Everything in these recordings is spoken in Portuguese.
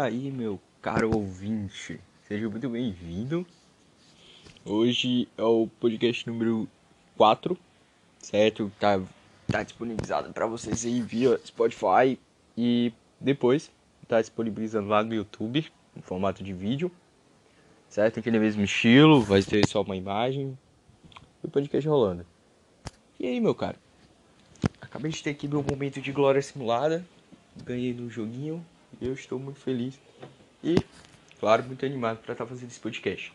aí, meu caro ouvinte, seja muito bem-vindo. Hoje é o podcast número 4, certo? Tá disponibilizado para vocês aí via Spotify e depois tá disponibilizando lá no YouTube, em formato de vídeo, certo? Aquele mesmo estilo, vai ter só uma imagem e o podcast rolando. E aí, meu caro? Acabei de ter aqui meu momento de glória simulada, ganhei no joguinho e eu estou muito feliz. E, claro, muito animado para estar fazendo esse podcast.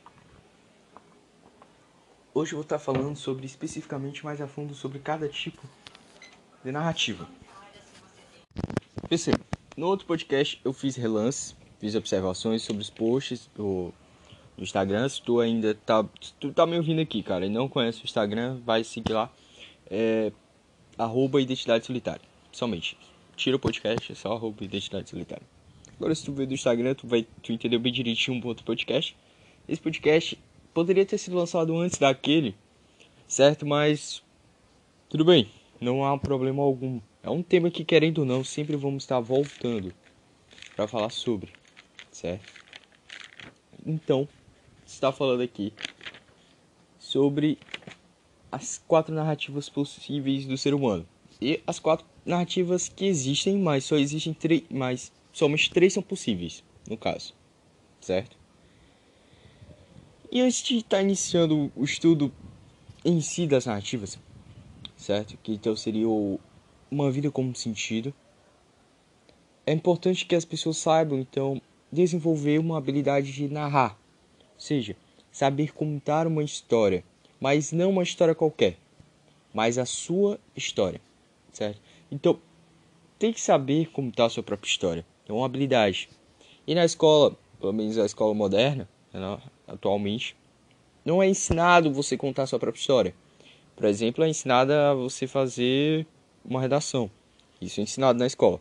Hoje eu vou estar falando especificamente mais a fundo sobre cada tipo de narrativa. Perceba, no outro podcast eu fiz relances, fiz observações sobre os posts do Instagram. Se tu tá me ouvindo aqui, cara, e não conhece o Instagram, vai seguir lá, @identidade solitária, somente. Tira o podcast, é só @identidade solitária. Agora, se tu ver do Instagram, tu entendeu bem direitinho um outro podcast. Esse podcast poderia ter sido lançado antes daquele, certo? Mas tudo bem, não há problema algum. É um tema que, querendo ou não, sempre vamos estar voltando para falar sobre, certo? Então, está falando aqui sobre as 4 narrativas possíveis do ser humano. E as 4 narrativas que existem, mas só existem 3, mas somente 3 são possíveis, no caso, certo? E antes de estar iniciando o estudo em si das narrativas, certo? Que então seria uma vida como sentido. É importante que as pessoas saibam, então, desenvolver uma habilidade de narrar. Ou seja, saber contar uma história, mas não uma história qualquer, mas a sua história, certo? Então, tem que saber contar a sua própria história. É uma habilidade. E na escola, pelo menos a escola moderna, atualmente, não é ensinado você contar a sua própria história. Por exemplo, é ensinado a você fazer uma redação. Isso é ensinado na escola.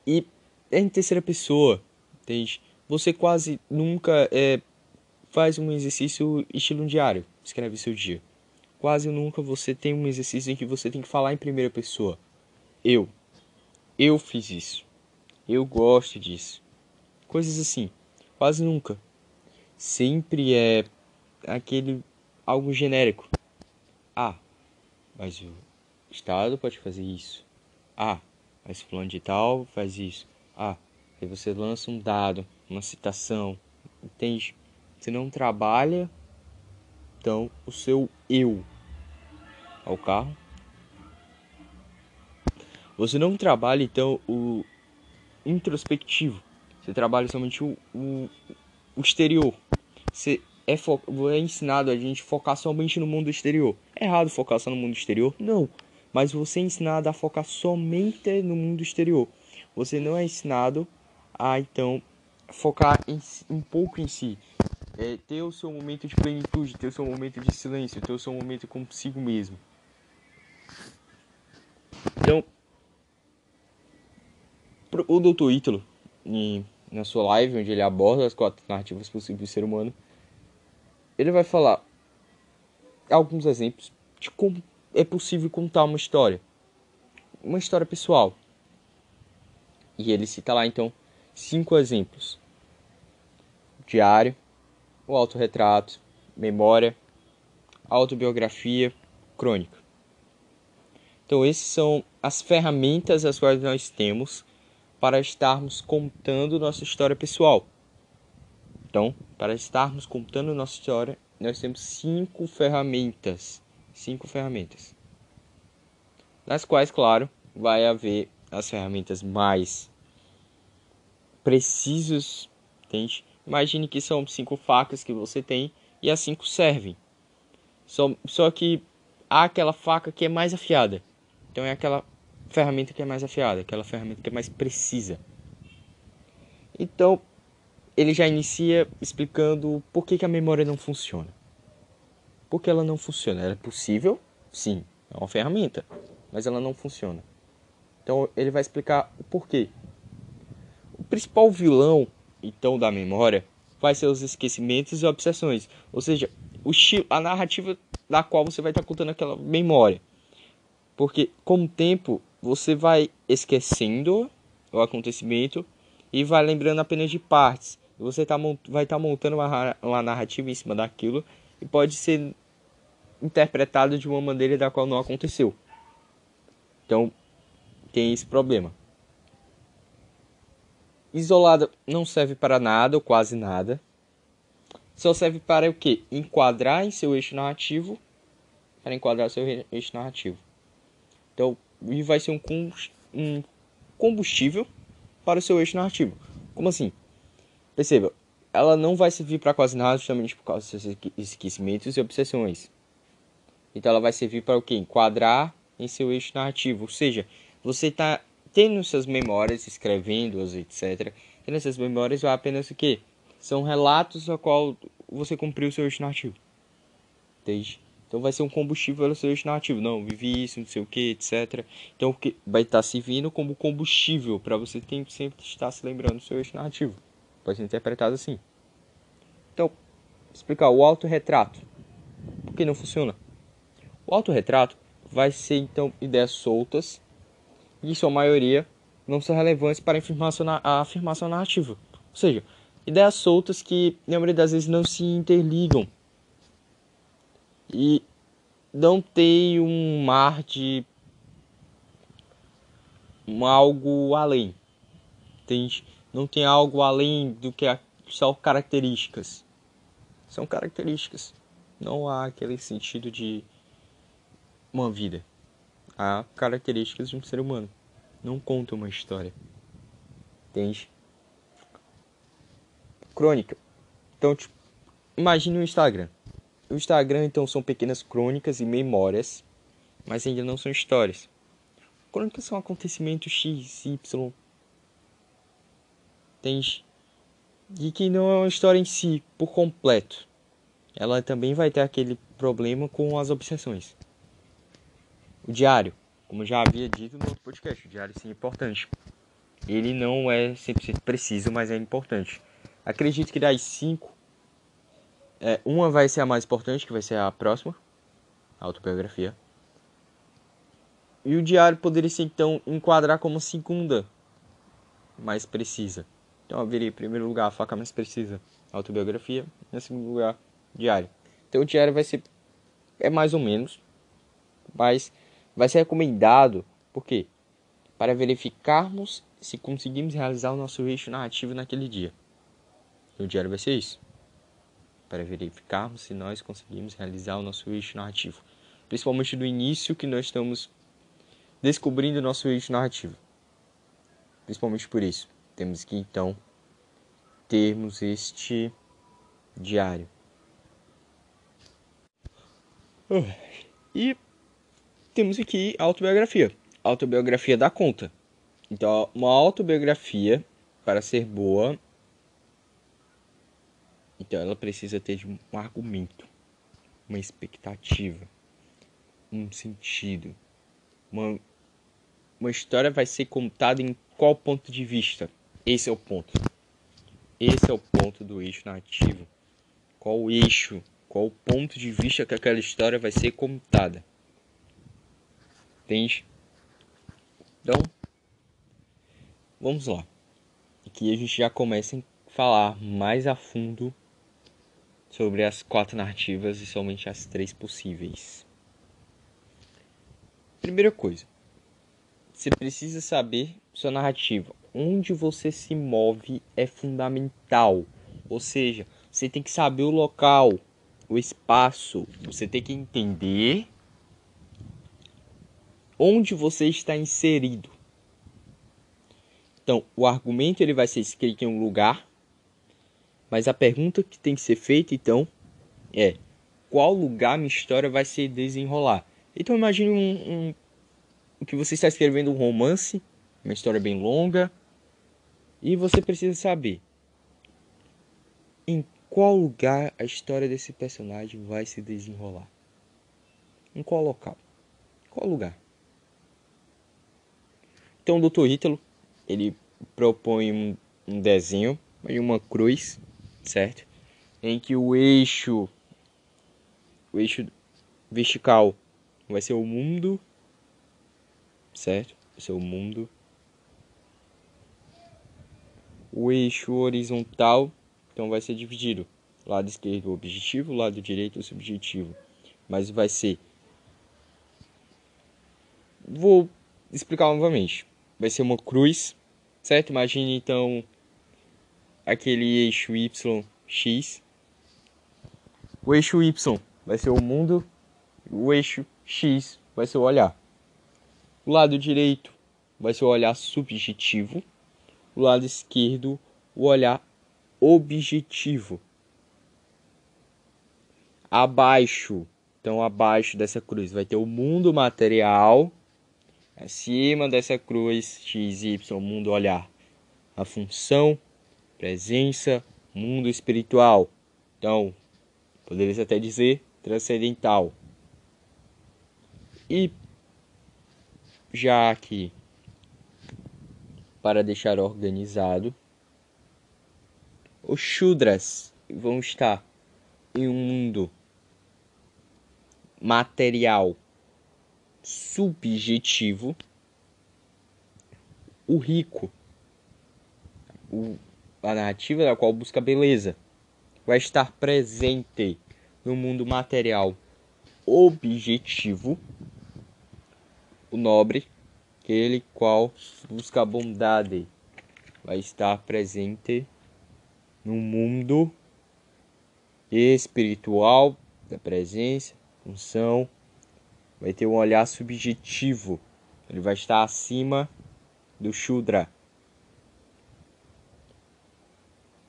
E é em terceira pessoa, entende? Você quase nunca faz um exercício estilo diário, escreve seu dia. Quase nunca você tem um exercício em que você tem que falar em primeira pessoa. Eu fiz isso. Eu gosto disso. Coisas assim. Quase nunca. Sempre é aquele algo genérico. Ah, mas o Estado pode fazer isso. Ah, mas fulano de tal faz isso. Ah, aí você lança um dado, uma citação, entende? Você não trabalha, então, o seu eu ao carro. Você não trabalha, então, o introspectivo. Você trabalha somente o exterior. Você é ensinado a gente focar somente no mundo exterior. É errado focar só no mundo exterior? Não. Mas você é ensinado a focar somente no mundo exterior. Você não é ensinado a, então, focar um pouco em si. Ter o seu momento de plenitude, ter o seu momento de silêncio, ter o seu momento consigo mesmo. Então, o Dr. Ítalo, na sua live, onde ele aborda as 4 narrativas possíveis do ser humano, ele vai falar alguns exemplos de como é possível contar uma história pessoal. E ele cita lá, então, 5 exemplos: diário, o autorretrato, memória, autobiografia, crônica. Então, essas são as ferramentas as quais nós temos para estarmos contando nossa história pessoal. Então, para estarmos contando nossa história, nós temos 5 ferramentas. 5 ferramentas. Das quais, claro, vai haver as ferramentas mais precisas, entende? Imagine que são 5 facas que você tem e as 5 servem. Só que há aquela faca que é mais afiada. Então é aquela ferramenta que é mais afiada, aquela ferramenta que é mais precisa. Então, ele já inicia explicando por que a memória não funciona. Por que ela não funciona? Ela é possível? Sim, é uma ferramenta, mas ela não funciona. Então, ele vai explicar o porquê. O principal vilão, então, da memória vai ser os esquecimentos e obsessões. Ou seja, a narrativa da qual você vai estar contando aquela memória. Porque com o tempo você vai esquecendo o acontecimento e vai lembrando apenas de partes. Você vai estar montando uma narrativa em cima daquilo e pode ser interpretado de uma maneira da qual não aconteceu. Então, tem esse problema. Isolada não serve para nada ou quase nada. Só serve para o quê? Enquadrar em seu eixo narrativo. Para enquadrar seu eixo narrativo. Então, e vai ser um combustível para o seu eixo narrativo. Como assim? Perceba, ela não vai servir para quase nada justamente por causa dos seus esquecimentos e obsessões. Então ela vai servir para o quê? Enquadrar em seu eixo narrativo. Ou seja, você está tendo suas memórias, escrevendo-as, etc. Tendo essas memórias vai apenas o quê? São relatos a qual você cumpriu o seu eixo narrativo. Entende? Então vai ser um combustível para o seu eixo narrativo. Não, vivi isso, não sei o que, etc. Então o que vai estar servindo como combustível para você sempre estar se lembrando do seu eixo narrativo. Pode ser interpretado assim. Então, explicar o autorretrato. Por que não funciona? O autorretrato vai ser, então, ideias soltas e, em sua maioria, não são relevantes para a afirmação narrativa. Ou seja, ideias soltas que, na maioria das vezes, não se interligam e não tem um mar de algo além. Entende? Não tem algo além do que só características. São características. Não há aquele sentido de uma vida. Há características de um ser humano. Não conta uma história. Entende? Crônica. Então, tipo, imagine o Instagram. O Instagram, então, são pequenas crônicas e memórias, mas ainda não são histórias. Crônicas são acontecimentos X, Y. Entende? E que não é uma história em si, por completo. Ela também vai ter aquele problema com as obsessões. O diário, como eu já havia dito no outro podcast, o diário sim é importante. Ele não é 100% preciso, mas é importante. Acredito que das 5, uma vai ser a mais importante, que vai ser a próxima, a autobiografia. E o diário poderia ser, então, enquadrar como segunda mais precisa. Então, eu veria em primeiro lugar a faca mais precisa, a autobiografia, em segundo lugar, diário. Então, o diário vai ser, mais ou menos, mas vai ser recomendado, por quê? Para verificarmos se conseguimos realizar o nosso eixo narrativo naquele dia. O diário vai ser isso. Para verificarmos se nós conseguimos realizar o nosso eixo narrativo. Principalmente no início que nós estamos descobrindo o nosso eixo narrativo. Principalmente por isso. Temos que, então, termos este diário. E temos aqui a autobiografia. A autobiografia dá conta. Então, uma autobiografia, para ser boa, então ela precisa ter de um argumento, uma expectativa, um sentido. Uma história vai ser contada em qual ponto de vista? Esse é o ponto. Esse é o ponto do eixo narrativo. Qual o eixo, qual o ponto de vista que aquela história vai ser contada. Entende? Então, vamos lá. Aqui a gente já começa a falar mais a fundo sobre as 4 narrativas e somente as 3 possíveis. Primeira coisa, você precisa saber sua narrativa. Onde você se move é fundamental. Ou seja, você tem que saber o local, o espaço. Você tem que entender onde você está inserido. Então, o argumento ele vai ser escrito em um lugar, mas a pergunta que tem que ser feita, então, é qual lugar minha história vai se desenrolar. Então, imagine que você está escrevendo um romance, uma história bem longa, e você precisa saber em qual lugar a história desse personagem vai se desenrolar. Em qual local? Qual lugar? Então o Dr. Ítalo, ele propõe um desenho e uma cruz, certo? Em que o eixo vertical vai ser o mundo, certo? Vai ser o mundo. o eixo horizontal, então vai ser dividido. Lado esquerdo o objetivo, lado direito o subjetivo. Mas vai ser... Vou explicar novamente. Vai ser uma cruz, certo? Imagine então aquele eixo Y, X. O eixo Y vai ser o mundo, o eixo X vai ser o olhar. O lado direito vai ser o olhar subjetivo, o lado esquerdo o olhar objetivo. Abaixo, então abaixo dessa cruz vai ter o mundo material, acima dessa cruz X, Y, mundo olhar, a função, presença, mundo espiritual. Então, poderia até dizer transcendental. E já aqui, para deixar organizado, os Shudras vão estar em um mundo material subjetivo. O rico, a narrativa da qual busca beleza, vai estar presente no mundo material objetivo. O nobre, aquele qual busca a bondade, vai estar presente no mundo espiritual da presença, função. Vai ter um olhar subjetivo, ele vai estar acima do Shudra,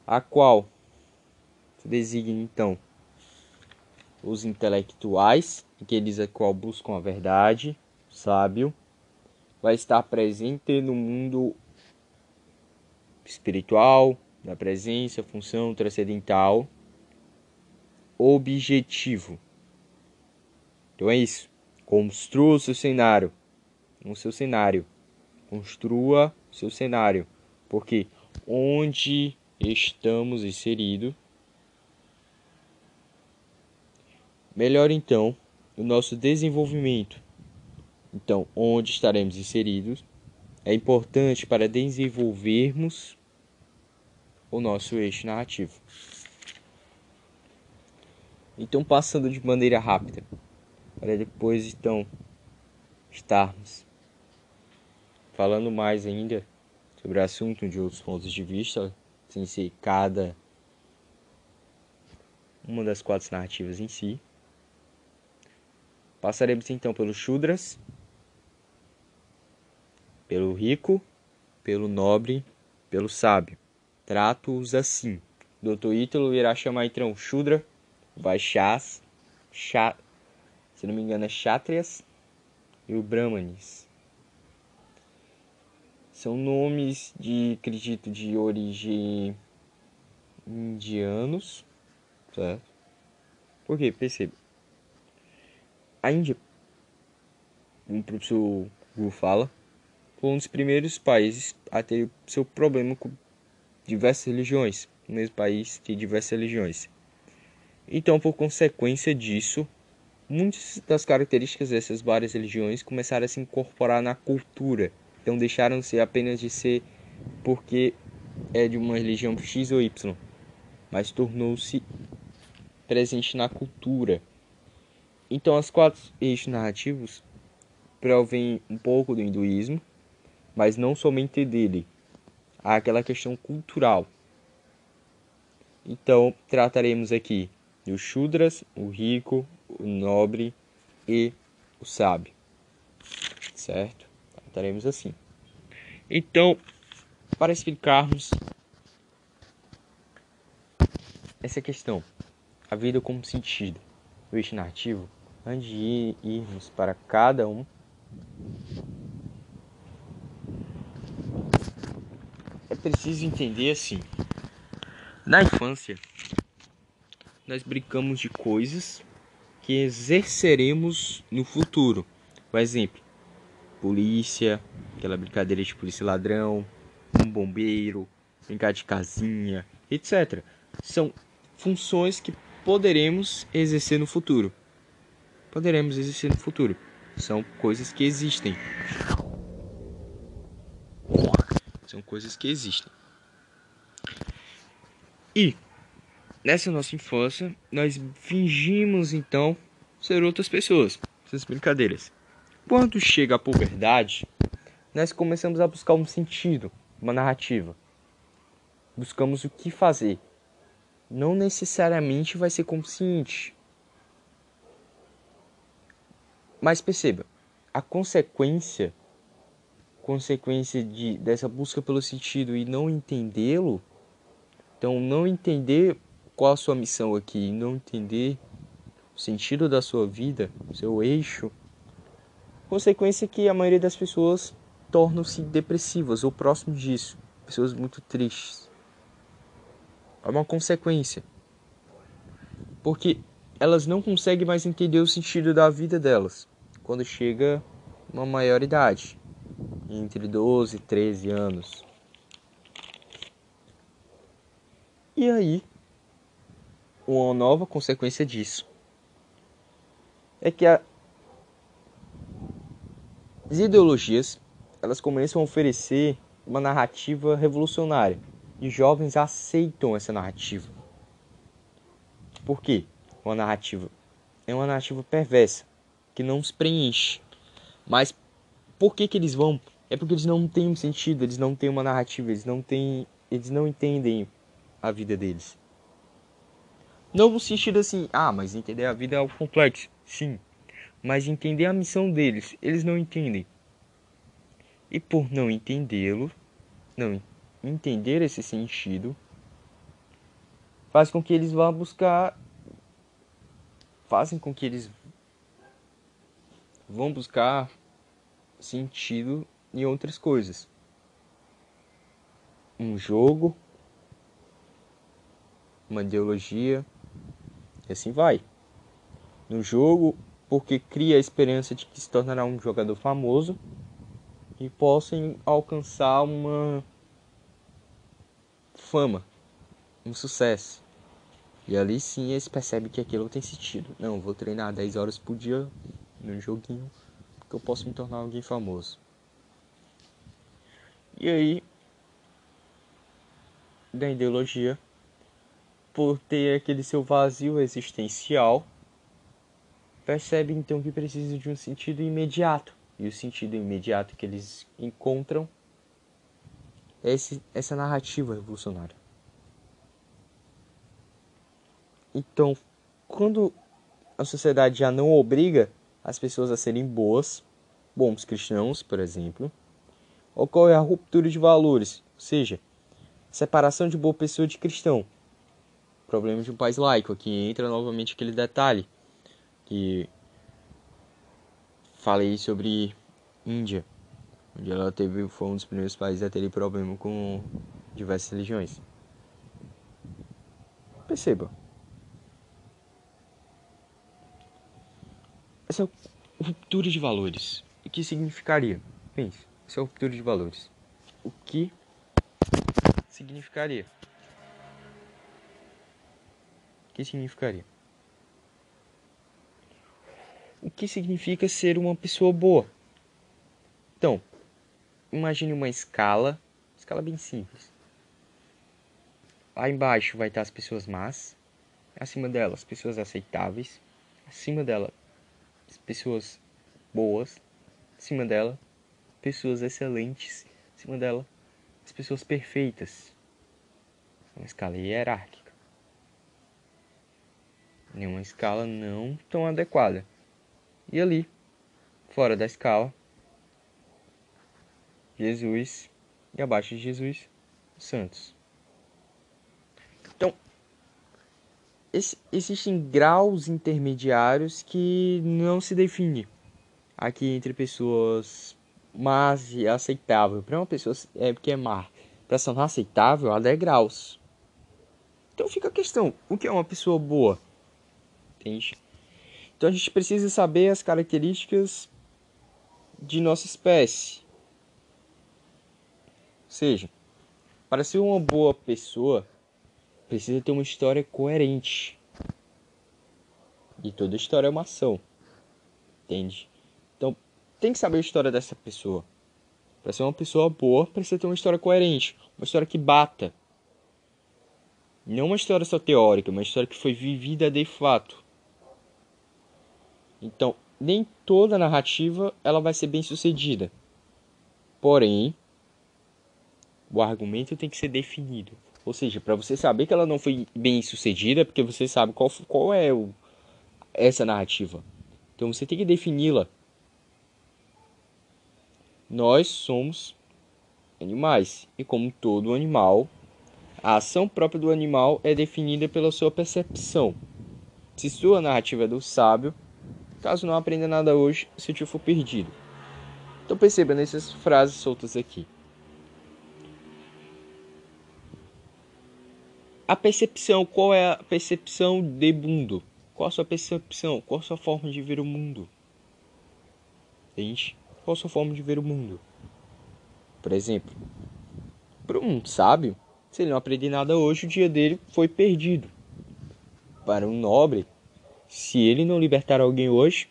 a qual se designa então os intelectuais, aqueles a qual buscam a verdade, o sábio, vai estar presente no mundo espiritual, da presença, função transcendental, objetivo. Então é isso. Construa o seu cenário. Construa o seu cenário. Porque onde estamos inseridos, melhor então o nosso desenvolvimento. Então, onde estaremos inseridos é importante para desenvolvermos o nosso eixo narrativo. Então, passando de maneira rápida, para depois então estarmos falando mais ainda sobre o assunto de outros pontos de vista, sem ser cada uma das 4 narrativas em si. Passaremos então pelos Shudras, pelo rico, pelo nobre, pelo sábio. Trato-os assim. Dr. Ítalo irá chamar então Shudra, Vaishyas, se não me engano é Kshatriyas e o Brahmanes. São nomes acredito, de origem indianos, certo? Porque, perceba, a Índia, como o professor Gu fala, foi um dos primeiros países a ter seu problema com diversas religiões. O mesmo país tem diversas religiões. Então, por consequência disso, muitas das características dessas várias religiões começaram a se incorporar na cultura. Então, deixaram de ser apenas de ser porque é de uma religião X ou Y, mas tornou-se presente na cultura. Então, as 4 eixos narrativos provêm um pouco do hinduísmo, mas não somente dele. Há aquela questão cultural. Então, trataremos aqui dos Shudras, o rico, o nobre e o sábio. Certo? Trataremos assim. Então, para explicarmos essa questão, a vida como sentido, o eixo narrativo, antes de irmos para cada um, é preciso entender assim. Na infância, nós brincamos de coisas que exerceremos no futuro. Por exemplo, polícia, aquela brincadeira de polícia ladrão, um bombeiro, brincar de casinha, etc. São funções que poderemos exercer no futuro. São coisas que existem. E nessa nossa infância, nós fingimos então ser outras pessoas. Essas brincadeiras. Quando chega a puberdade, nós começamos a buscar um sentido, uma narrativa. Buscamos o que fazer. Não necessariamente vai ser consciente. Mas perceba, a consequência dessa busca pelo sentido e não entendê-lo, então não entender qual a sua missão aqui, não entender o sentido da sua vida, o seu eixo, consequência é que a maioria das pessoas tornam-se depressivas ou próximo disso, pessoas muito tristes. É uma consequência, porque elas não conseguem mais entender o sentido da vida delas quando chega uma maioridade, entre 12 e 13 anos. E aí, uma nova consequência disso é que as ideologias, elas começam a oferecer uma narrativa revolucionária e jovens aceitam essa narrativa. Por quê? É uma narrativa perversa que não os preenche. Mas por que eles vão? É porque eles não têm um sentido, eles não têm uma narrativa, eles não entendem a vida deles. Não no sentido assim, mas entender a vida é algo complexo. Sim, mas entender a missão deles, eles não entendem. E por não entendê-lo, não entender esse sentido, faz com que eles vão buscar, fazem com que eles vão buscar sentido em outras coisas. Um jogo, uma ideologia, e assim vai. No jogo, porque cria a esperança de que se tornará um jogador famoso e possam alcançar uma fama, um sucesso. E ali sim eles percebem que aquilo tem sentido. Não, vou treinar 10 horas por dia num joguinho que eu posso me tornar alguém famoso. E aí, da ideologia, por ter aquele seu vazio existencial, percebe então que precisa de um sentido imediato. E o sentido imediato que eles encontram é essa narrativa revolucionária. Então, quando a sociedade já não obriga as pessoas a serem bons cristãos, por exemplo, ocorre a ruptura de valores, ou seja, separação de boa pessoa de cristão. Problema de um país laico. Aqui entra novamente aquele detalhe que falei sobre Índia, onde ela foi um dos primeiros países a ter problema com diversas religiões. Perceba, essa ruptura de valores, o que significaria? Pense, essa ruptura de valores, o que significaria? O que significaria? O que significa ser uma pessoa boa? Então, imagine uma escala bem simples. Lá embaixo vai estar as pessoas más, acima delas pessoas aceitáveis, acima dela as pessoas boas, acima dela pessoas excelentes, acima dela as pessoas perfeitas. Uma escala hierárquica. Em uma escala não tão adequada. E ali, fora da escala, Jesus, e abaixo de Jesus, os santos. Então, existem graus intermediários que não se definem aqui entre pessoas más e aceitável. Para uma pessoa que é má, para se tornar aceitável, há degraus. Então fica a questão, o que é uma pessoa boa? Entende? Então a gente precisa saber as características de nossa espécie. Ou seja, para ser uma boa pessoa, precisa ter uma história coerente. E toda história é uma ação. Entende? Então, tem que saber a história dessa pessoa. Para ser uma pessoa boa, precisa ter uma história coerente. Uma história que bata. Não uma história só teórica, uma história que foi vivida de fato. Então, nem toda narrativa ela vai ser bem sucedida. Porém, o argumento tem que ser definido. Ou seja, para você saber que ela não foi bem sucedida, é porque você sabe qual é essa narrativa. Então você tem que defini-la. Nós somos animais. E como todo animal, a ação própria do animal é definida pela sua percepção. Se sua narrativa é do sábio, caso não aprenda nada hoje, seu tio for perdido. Então perceba nessas frases soltas aqui. A percepção, qual é a percepção de mundo? Qual a sua percepção? Qual a sua forma de ver o mundo? Entende? Qual a sua forma de ver o mundo? Por exemplo, para um sábio, se ele não aprender nada hoje, o dia dele foi perdido. Para um nobre, se ele não libertar alguém hoje,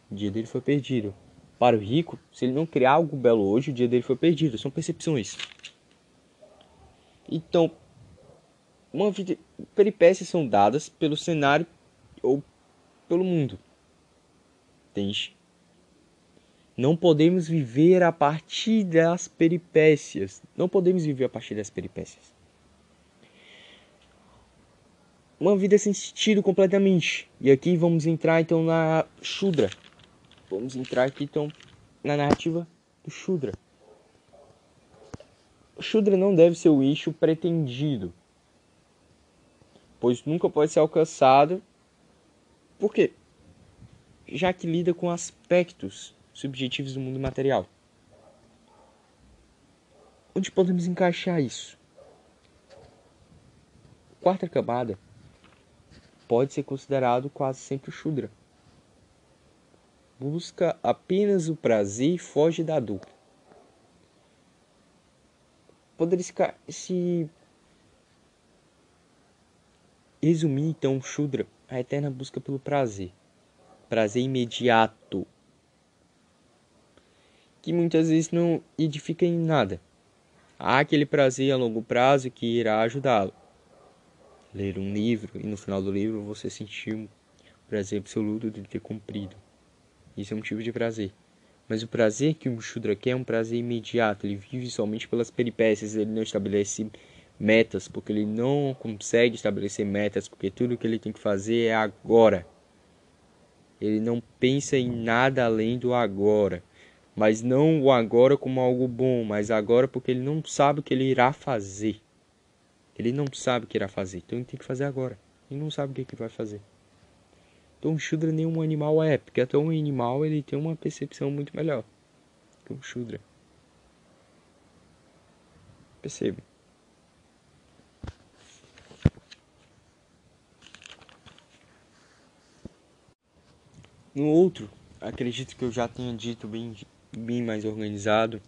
o dia dele foi perdido. Para o rico, se ele não criar algo belo hoje, o dia dele foi perdido. São percepções. Então, peripécias são dadas pelo cenário ou pelo mundo. Entende? Não podemos viver a partir das peripécias. Não podemos viver a partir das peripécias. Uma vida sem sentido completamente. E aqui vamos entrar então na Shudra. Vamos entrar aqui então na narrativa do Shudra. O Shudra não deve ser o eixo pretendido, pois nunca pode ser alcançado. Por quê? Já que lida com aspectos subjetivos do mundo material. Onde podemos encaixar isso? Quarta camada pode ser considerado quase sempre o Shudra. Busca apenas o prazer e foge da dor. Poderia se resumir então o Shudra, a eterna busca pelo prazer. Prazer imediato. Que muitas vezes não edifica em nada. Há aquele prazer a longo prazo que irá ajudá-lo. Ler um livro e no final do livro você sentir um prazer absoluto de ter cumprido. Isso é um tipo de prazer. Mas o prazer que o Shudra quer é um prazer imediato. Ele vive somente pelas peripécias. Ele não estabelece metas, porque ele não consegue estabelecer metas, porque tudo que ele tem que fazer é agora. Ele não pensa em nada além do agora. Mas não o agora como algo bom, mas agora porque ele não sabe o que ele irá fazer. Ele não sabe o que irá fazer, então ele tem que fazer agora. Ele não sabe o que vai fazer. Então o Shudra nenhum animal é, porque até um animal ele tem uma percepção muito melhor que o Shudra. Percebe? No outro, acredito que eu já tenha dito bem mais organizado.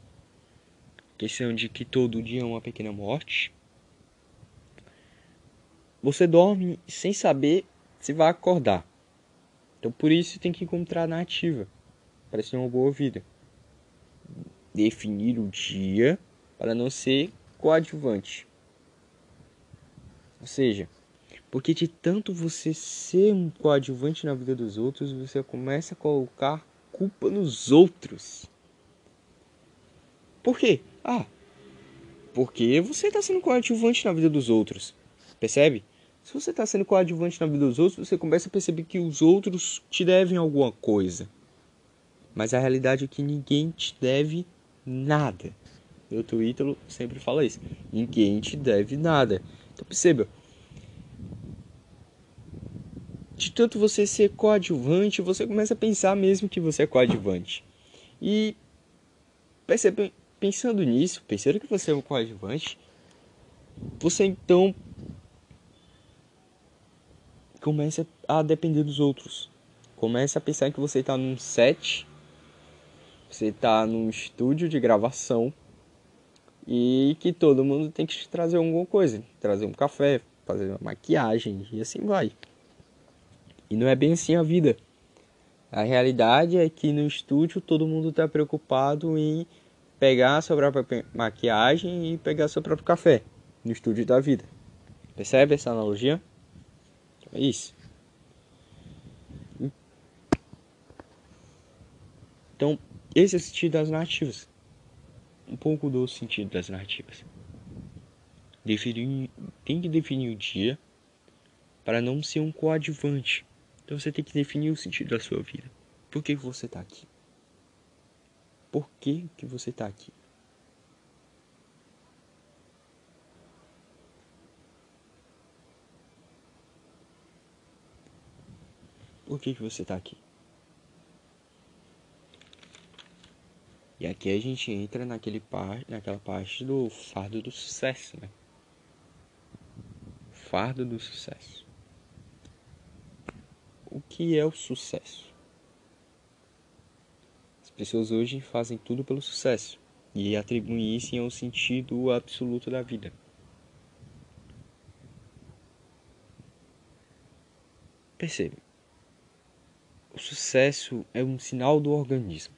Questão de que todo dia é uma pequena morte. Você dorme sem saber se vai acordar. Então por isso tem que encontrar a narrativa para ter uma boa vida. Definir o dia para não ser coadjuvante. Ou seja, porque de tanto você ser um coadjuvante na vida dos outros, você começa a colocar culpa nos outros. Por quê? Porque você está sendo coadjuvante na vida dos outros. Percebe? Se você está sendo coadjuvante na vida dos outros, você começa a perceber que os outros te devem alguma coisa. Mas a realidade é que ninguém te deve nada. Doutor Ítalo sempre fala isso. Ninguém te deve nada. Então perceba. De tanto você ser coadjuvante, você começa a pensar mesmo que você é coadjuvante. E percebe, pensando nisso, pensando que você é um coadjuvante, você então começa a depender dos outros. Começa a pensar que você está num set, você está num estúdio de gravação e que todo mundo tem que te trazer alguma coisa. Trazer um café, fazer uma maquiagem e assim vai. E não é bem assim a vida. A realidade é que no estúdio todo mundo está preocupado em pegar a sua própria maquiagem e pegar seu próprio café no estúdio da vida. Percebe essa analogia? É isso. Então, esse é o sentido das narrativas. Um pouco do sentido das narrativas. Tem que definir o dia para não ser um coadjuvante. Então você tem que definir o sentido da sua vida. Por que você está aqui? Por que você está aqui? Por que você está aqui? E aqui a gente entra naquela parte do fardo do sucesso, né? Fardo do sucesso. O que é o sucesso? As pessoas hoje fazem tudo pelo sucesso e atribuem isso ao sentido absoluto da vida. Percebe? O sucesso é um sinal do organismo.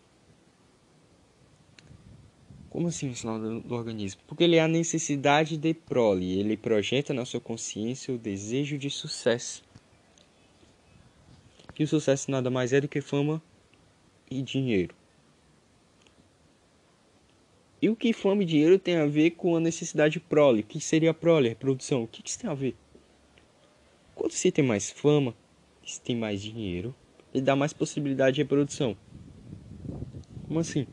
Como assim um sinal do organismo? Porque ele é a necessidade de prole. Ele projeta na sua consciência o desejo de sucesso. E o sucesso nada mais é do que fama e dinheiro. E o que fama e dinheiro tem a ver com a necessidade de prole? O que seria a prole, a reprodução? O que isso tem a ver? Quando você tem mais fama, você tem mais dinheiro, ele dá mais possibilidade de reprodução. Como assim?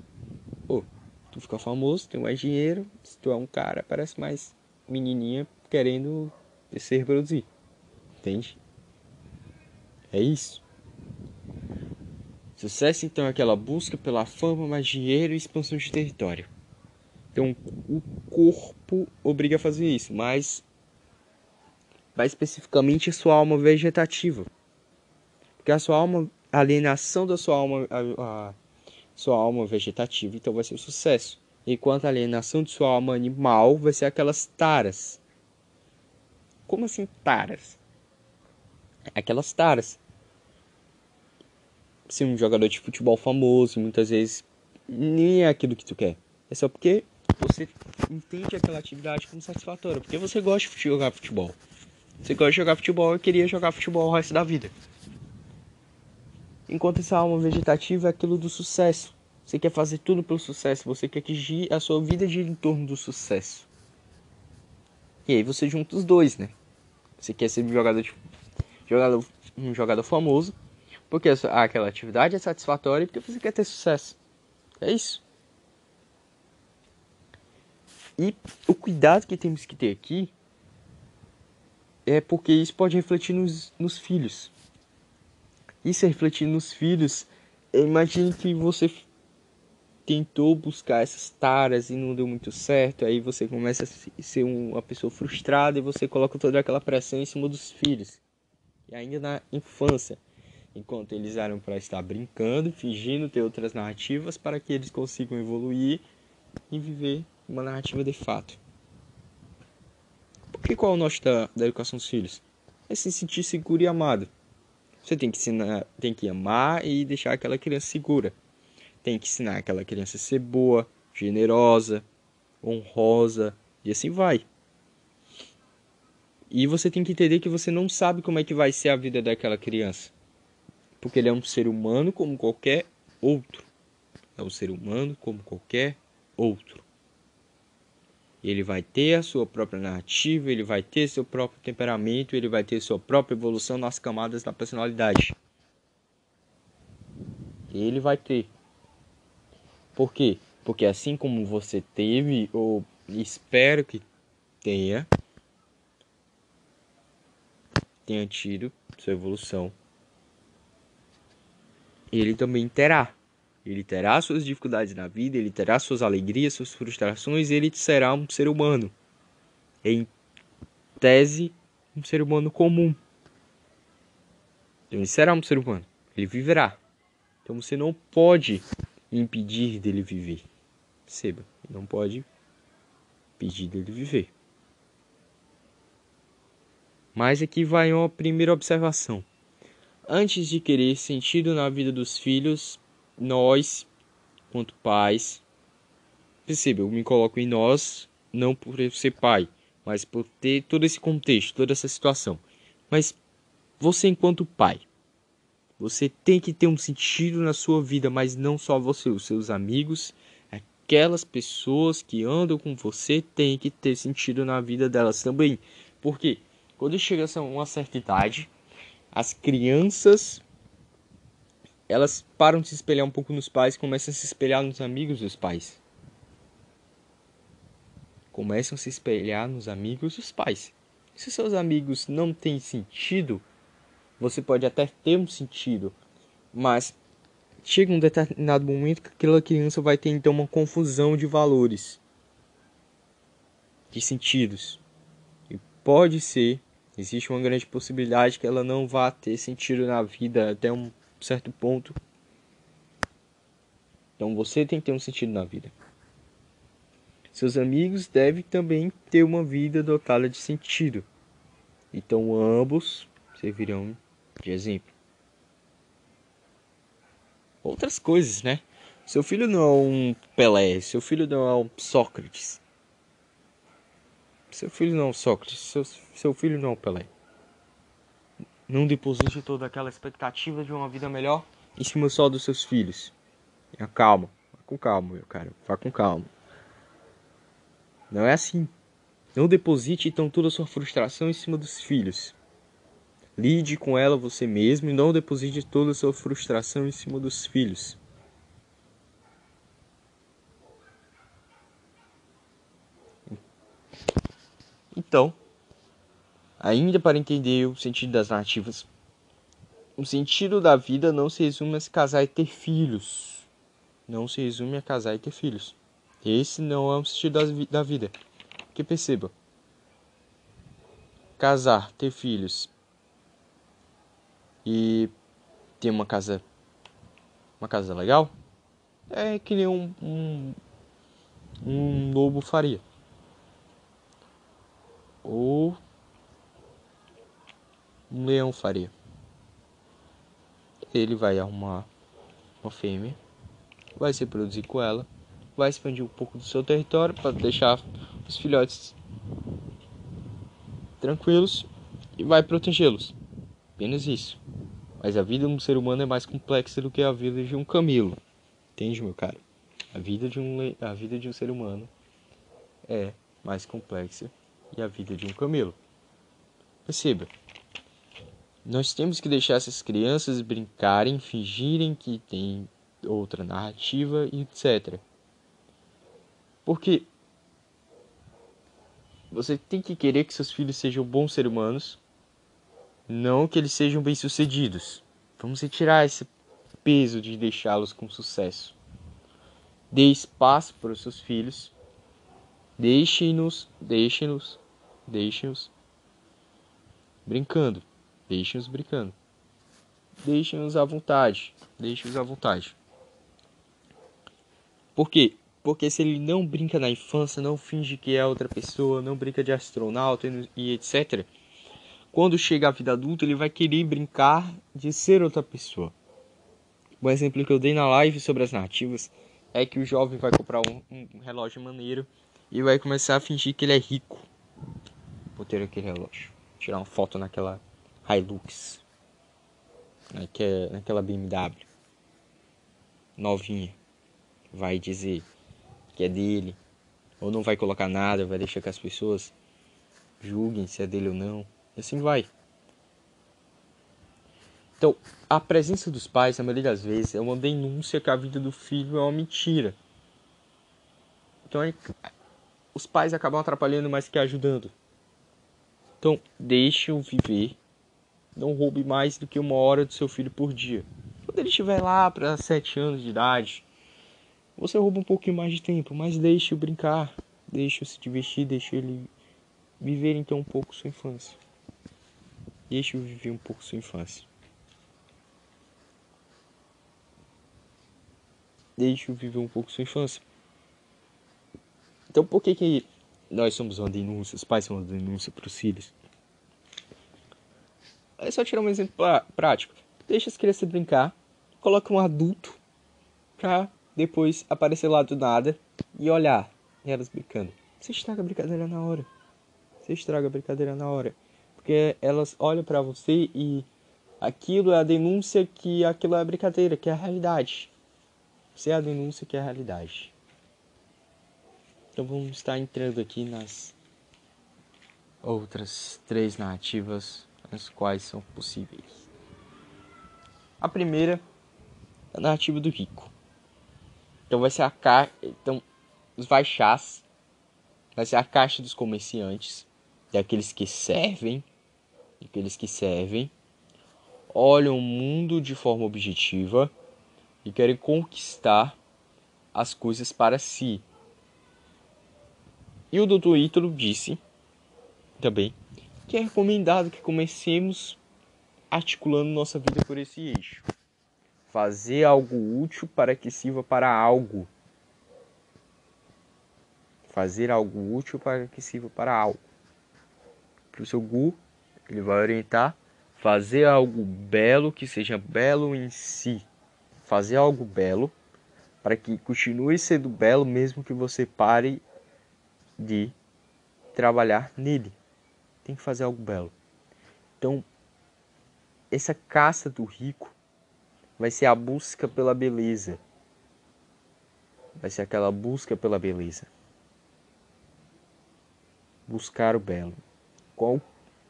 Pô, tu fica famoso, tem mais dinheiro, se tu é um cara, parece mais menininha querendo se reproduzir. Entende? É isso. Sucesso então é aquela busca pela fama, mais dinheiro e expansão de território. Então o corpo obriga a fazer isso, mas mais especificamente a sua alma vegetativa. Porque a sua alma, a alienação da sua alma, a sua alma vegetativa, então vai ser o sucesso. Enquanto a alienação de sua alma animal vai ser aquelas taras. Como assim taras? Aquelas taras. Ser um jogador de futebol famoso, muitas vezes nem é aquilo que tu quer. É só porque você entende aquela atividade como satisfatória. Porque você gosta de jogar futebol. Você gosta de jogar futebol e queria jogar futebol o resto da vida. Enquanto essa alma vegetativa é aquilo do sucesso. Você quer fazer tudo pelo sucesso. Você quer que a sua vida gire em torno do sucesso. E aí você junta os dois, né? Você quer ser um jogador famoso. Porque aquela atividade é satisfatória e porque você quer ter sucesso. É isso. E o cuidado que temos que ter aqui é porque isso pode refletir nos filhos. Isso é refletir nos filhos. Imagine que você tentou buscar essas taras e não deu muito certo. Aí você começa a ser uma pessoa frustrada e você coloca toda aquela pressão em cima dos filhos. E ainda na infância. Enquanto eles eram para estar brincando, fingindo ter outras narrativas para que eles consigam evoluir e viver uma narrativa de fato. Porque qual é o norte da educação dos filhos? É se sentir seguro e amado. Você tem que ensinar, tem que amar e deixar aquela criança segura. Tem que ensinar aquela criança a ser boa, generosa, honrosa e assim vai. E você tem que entender que você não sabe como é que vai ser a vida daquela criança. Porque ele é um ser humano como qualquer outro. É um ser humano como qualquer outro. Ele vai ter a sua própria narrativa, ele vai ter seu próprio temperamento, ele vai ter sua própria evolução nas camadas da personalidade. Ele vai ter. Por quê? Porque assim como você teve, ou espero que tenha tido sua evolução, ele também terá. Ele terá suas dificuldades na vida, ele terá suas alegrias, suas frustrações, ele será um ser humano. Em tese, um ser humano comum. Então, ele será um ser humano. Ele viverá. Então você não pode impedir dele viver. Perceba, não pode impedir dele viver. Mas aqui vai uma primeira observação. Antes de querer sentido na vida dos filhos, nós, quanto pais, perceba, eu me coloco em nós, não por eu ser pai, mas por ter todo esse contexto, toda essa situação. Mas você enquanto pai, você tem que ter um sentido na sua vida, mas não só você, os seus amigos, aquelas pessoas que andam com você têm que ter sentido na vida delas também. Porque quando chega a uma certa idade, as crianças, elas param de se espelhar um pouco nos pais e começam a se espelhar nos amigos dos pais. Começam a se espelhar nos amigos dos pais. Se seus amigos não têm sentido, você pode até ter um sentido, mas chega um determinado momento que aquela criança vai ter então uma confusão de valores, de sentidos. E pode ser, existe uma grande possibilidade que ela não vá ter sentido na vida até um certo ponto. Então você tem que ter um sentido na vida. Seus amigos devem também ter uma vida dotada de sentido. Então ambos servirão de exemplo. Outras coisas, né? Seu filho não é um Pelé, seu filho não é um Sócrates. Seu filho não é um Sócrates, seu filho não é um Pelé. Não deposite toda aquela expectativa de uma vida melhor em cima só dos seus filhos. Calma, vá com calma, meu cara, vá com calma. Não é assim. Não deposite então toda a sua frustração em cima dos filhos. Lide com ela você mesmo e não deposite toda a sua frustração em cima dos filhos. Então, ainda para entender o sentido das narrativas, o sentido da vida não se resume a se casar e ter filhos. Não se resume a casar e ter filhos. Esse não é o sentido da vida. Porque perceba, casar, ter filhos e ter uma casa legal é que nem um lobo faria. Ou um leão faria. Ele vai arrumar uma fêmea, vai se reproduzir com ela, vai expandir um pouco do seu território para deixar os filhotes tranquilos e vai protegê-los. Apenas isso. Mas a vida de um ser humano é mais complexa do que a vida de um camelo. Entende, meu cara? A vida de um ser humano é mais complexa que a vida de um camelo. Perceba. Nós temos que deixar essas crianças brincarem, fingirem que tem outra narrativa e etc. Porque você tem que querer que seus filhos sejam bons seres humanos, não que eles sejam bem-sucedidos. Vamos retirar esse peso de deixá-los com sucesso. Dê espaço para os seus filhos. Deixem-nos brincando. Deixem-os brincando. Deixem-os à vontade. Deixem-os à vontade. Por quê? Porque se ele não brinca na infância, não finge que é outra pessoa, não brinca de astronauta e etc., quando chega a vida adulta, ele vai querer brincar de ser outra pessoa. Um exemplo que eu dei na live sobre as narrativas é que o jovem vai comprar um relógio maneiro e vai começar a fingir que ele é rico por ter aquele relógio. Tirar uma foto naquela Hilux, naquela BMW novinha. Vai dizer que é dele, ou não vai colocar nada, vai deixar que as pessoas julguem se é dele ou não, e assim vai. Então, a presença dos pais, na maioria das vezes, é uma denúncia que a vida do filho é uma mentira. Então, os pais acabam atrapalhando mais que ajudando. Então, deixe-o viver. Não roube mais do que 1 hora do seu filho por dia. Quando ele estiver lá para 7 anos de idade, você rouba um pouquinho mais de tempo, mas deixe-o brincar. Deixe-o se divertir, deixe ele viver então um pouco sua infância. Deixe-o viver um pouco sua infância. Deixe-o viver um pouco sua infância. Então por que nós somos uma denúncia, os pais são uma denúncia para os filhos? É só tirar um exemplo prático. Deixa as crianças brincar, coloca um adulto pra depois aparecer lá do nada e olhar elas brincando. Você estraga a brincadeira na hora. você estraga a brincadeira na hora. Porque elas olham pra você e aquilo é a denúncia que aquilo é a brincadeira, que é a realidade. Você é a denúncia que é a realidade. Então vamos estar entrando aqui nas outras 3 narrativas, as quais são possíveis. A primeira é a narrativa do rico. Então vai ser os Vaixás vai ser a caixa dos comerciantes, daqueles que servem, olham o mundo de forma objetiva e querem conquistar as coisas para si. E o Dr. Ítalo disse também que é recomendado que comecemos articulando nossa vida por esse eixo. Fazer algo útil para que sirva para algo. Fazer algo útil para que sirva para algo. O professor Gu, ele vai orientar fazer algo belo que seja belo em si. Fazer algo belo para que continue sendo belo mesmo que você pare de trabalhar nele. Tem que fazer algo belo. Então, essa caça do rico vai ser a busca pela beleza. Vai ser aquela busca pela beleza. Buscar o belo. Qual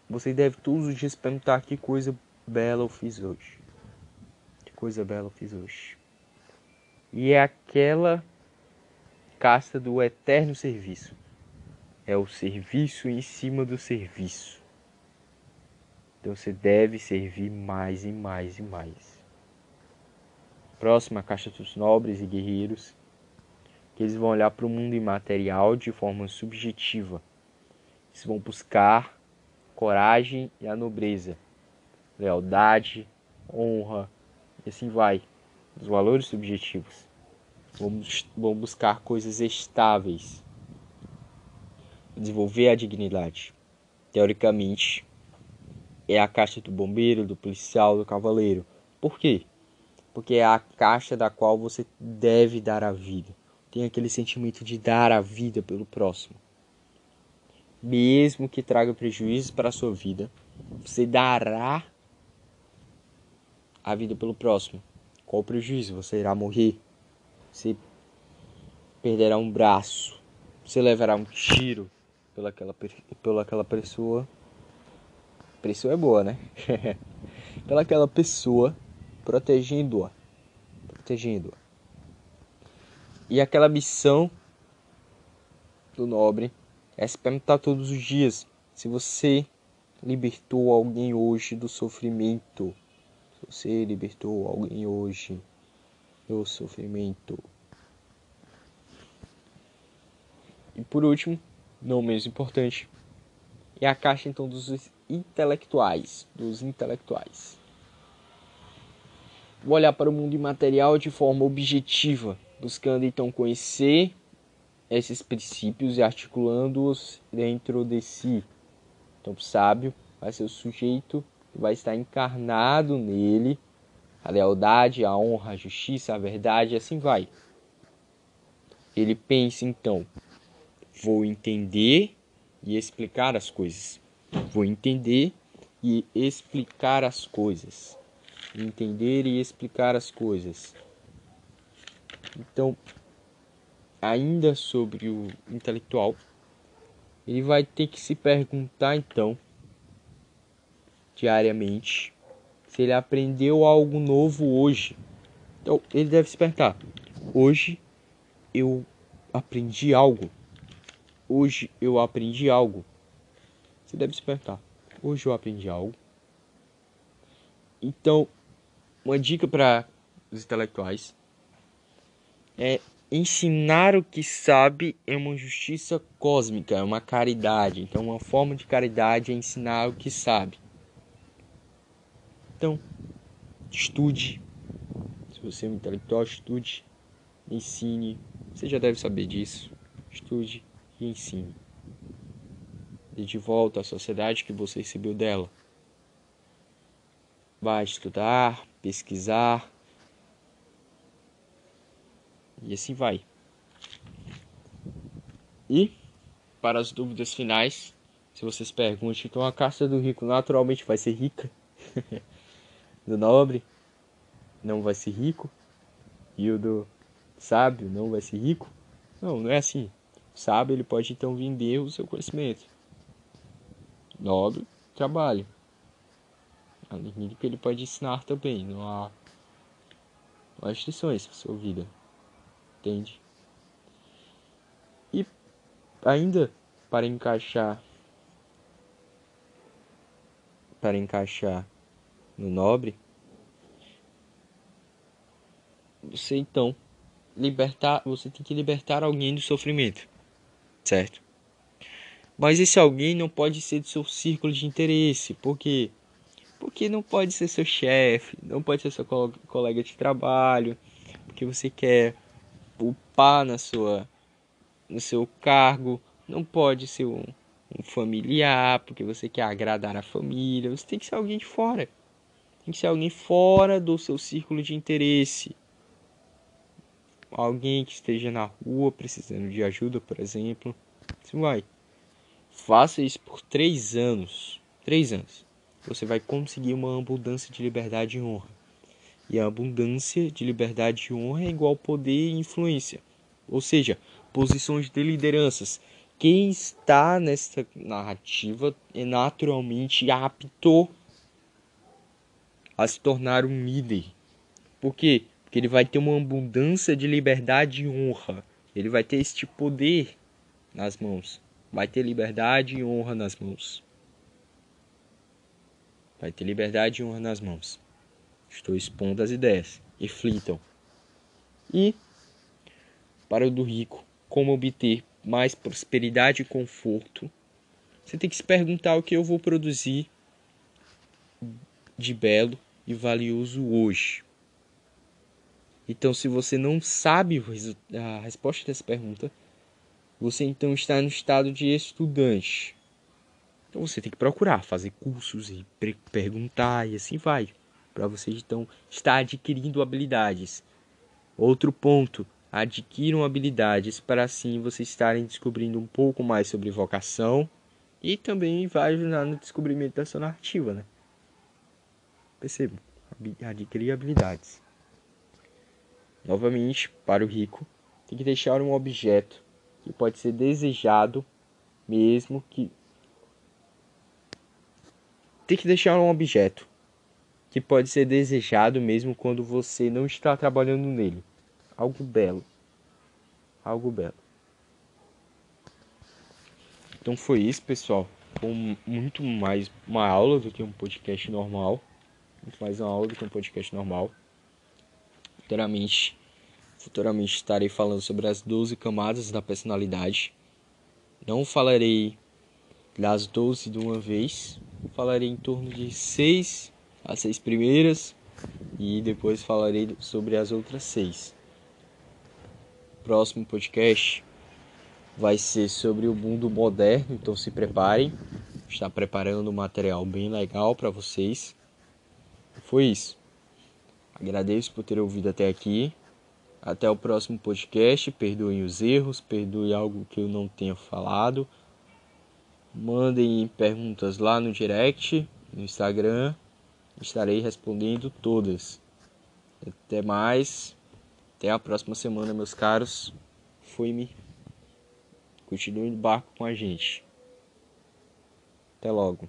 você deve todos os dias perguntar que coisa bela eu fiz hoje. Que coisa bela eu fiz hoje. E é aquela caça do eterno serviço. É o serviço em cima do serviço. Então você deve servir mais e mais e mais. Próxima, a caixa dos nobres e guerreiros, que eles vão olhar para o mundo imaterial de forma subjetiva. Eles vão buscar coragem e a nobreza, lealdade, honra, e assim vai. Os valores subjetivos. Vão buscar coisas estáveis. Desenvolver a dignidade. Teoricamente, é a caixa do bombeiro, do policial, do cavaleiro. Por quê? Porque é a caixa da qual você deve dar a vida. Tem aquele sentimento de dar a vida pelo próximo. Mesmo que traga prejuízos para a sua vida, você dará a vida pelo próximo. Qual o prejuízo? Você irá morrer. Você perderá um braço. Você levará um tiro pelaquela pessoa. Pessoa é boa, né? Pelaquela pessoa protegendo-a. E aquela missão do nobre é se perguntar todos os dias se você libertou alguém hoje do sofrimento. Se você libertou alguém hoje do sofrimento. E por último, não menos importante, é a caixa então dos intelectuais. Vou olhar para o mundo imaterial de forma objetiva, buscando então conhecer esses princípios e articulando-os dentro de si. Então o sábio vai ser o sujeito que vai estar encarnado nele, a lealdade, a honra, a justiça, a verdade, assim vai. Ele pensa então, vou entender e explicar as coisas. Vou entender e explicar as coisas. Entender e explicar as coisas. Então, ainda sobre o intelectual, ele vai ter que se perguntar então, diariamente, se ele aprendeu algo novo hoje. Então, ele deve se perguntar: hoje eu aprendi algo? Hoje eu aprendi algo? Você deve se perguntar: hoje eu aprendi algo? Então, uma dica para os intelectuais é ensinar o que sabe é uma justiça cósmica, é uma caridade. Então, uma forma de caridade é ensinar o que sabe. Então, estude. Se você é um intelectual, estude, ensine. Você já deve saber disso. Estude e ensine. Dê de volta à sociedade que você recebeu dela. Vai estudar, pesquisar. E assim vai. E, para as dúvidas finais, Se vocês perguntam, então a casta do rico naturalmente vai ser rica, do nobre não vai ser rico, e o do sábio não vai ser rico? Não, não é assim. O sábio ele pode então vender o seu conhecimento. Nobre, trabalho. Além do que ele pode ensinar também, não há restrições para sua vida, entende? E ainda para encaixar no nobre, você tem que libertar alguém do sofrimento, certo? Mas esse alguém não pode ser do seu círculo de interesse, porque não pode ser seu chefe, não pode ser seu colega de trabalho, porque você quer upar no seu cargo, não pode ser um familiar, porque você quer agradar a família. Você tem que ser alguém de fora. Tem que ser alguém fora do seu círculo de interesse. Alguém que esteja na rua precisando de ajuda, por exemplo. Você vai. Faça isso por 3 anos. 3 anos. Você vai conseguir uma abundância de liberdade e honra. E a abundância de liberdade e honra é igual poder e influência. Ou seja, posições de lideranças. Quem está nessa narrativa é naturalmente apto a se tornar um líder. Por quê? Porque ele vai ter uma abundância de liberdade e honra. Ele vai ter este poder nas mãos. Vai ter liberdade e honra nas mãos. Vai ter liberdade e honra nas mãos. Estou expondo as ideias. Reflitam. E, para o do rico, como obter mais prosperidade e conforto, você tem que se perguntar o que eu vou produzir de belo e valioso hoje. Então, se você não sabe a resposta dessa pergunta, você então está no estado de estudante. Então você tem que procurar, fazer cursos e perguntar e assim vai, para você então estar adquirindo habilidades. Outro ponto, adquiram habilidades para assim vocês estarem descobrindo um pouco mais sobre vocação e também vai ajudar no descobrimento da sua narrativa, né? Percebam, adquirir habilidades. Novamente, para o rico, tem que deixar um objeto que pode ser desejado mesmo que... Tem que deixar um objeto que pode ser desejado mesmo quando você não está trabalhando nele. Algo belo. Algo belo. Então foi isso, pessoal. Foi muito mais uma aula do que um podcast normal. Muito mais uma aula do que um podcast normal. Futuramente estarei falando sobre as 12 camadas da personalidade. Não falarei das 12 de uma vez. Falarei em torno de 6 as 6 primeiras. E depois falarei sobre as outras 6. Próximo podcast vai ser sobre o mundo moderno, então se preparem. Está preparando um material bem legal para vocês. Foi isso. Agradeço por ter ouvido até aqui. Até o próximo podcast. Perdoem os erros, perdoem algo que eu não tenha falado. Mandem perguntas lá no direct, no Instagram. Estarei respondendo todas. Até mais. Até a próxima semana, meus caros. Fui-me. Continue no barco com a gente. Até logo.